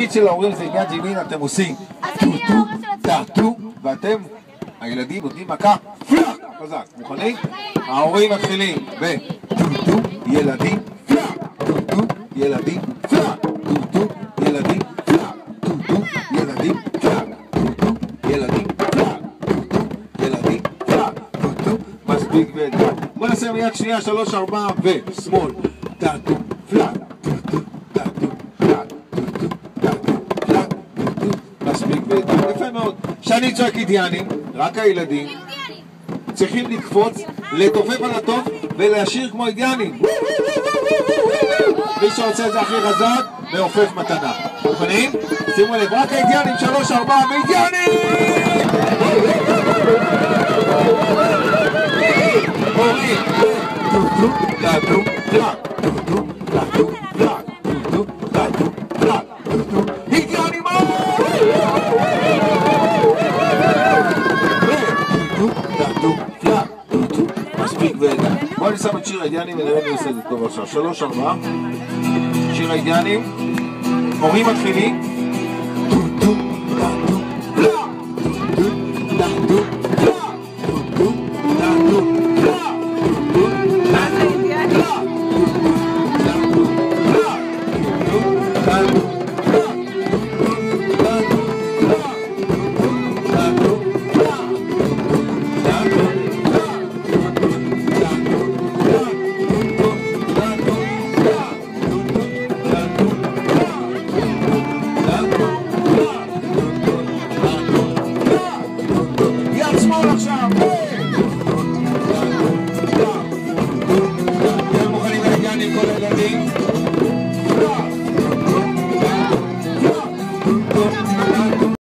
התפקיד של ההורים זה עניין ג'ימין, אתם עושים טו-טו, טה-טו, ואתם, הילדים נותנים מכה פלאק, חזק, מוכנים? ההורים מתחילים בטו-טו, ילדים פלאק, טו-טו, ילדים פלאק, טו-טו, ילדים פלאק, טו-טו, ילדים פלאק, טו-טו, ילדים פלאק, טו-טו, ילדים פלאק, טו-טו, מספיק ודאי. בוא נעשה מיד שנייה, 3, 4 ושמאל, טה-טו, פלאק, טו-טו, טה-טו, פלאק, טו-טו, טה-טו, פלאק, טו-טו, מספיק ודאי. יפה מאוד. שאני צועק אידיאנים, רק הילדים צריכים לקפוץ, לתופף על הטוב ולהשאיר כמו אידיאנים. מי שרוצה את זה הכי חזק, מעופף מתנה. מוכנים? שימו לב, רק האידיאנים, 3, 4 ואידיאנים! הורים, טו-טו, טה-טו, פלאק, טו-טו, טה-טו, פלאק, טו-טו, טה-טו, פלאק, טו-טו, אידיאנים! טו-טו, פלאק, טו-טו, מספיק ודאי. בואו נסם את שיר האידיאנים ונראה מי עושה את זה טוב עכשיו. 3, 4 שיר האידיאנים, הורים מתחילים, טו-טו, טה-טו, פלאק, טו-טו, טה-טו, פלאק, טו-טו, טה-טו, פלאק, טו-טו, טה-טו, פלאק, יד שמאל עכשיו! אתם מוכנים לאידיאנים כל הילדים?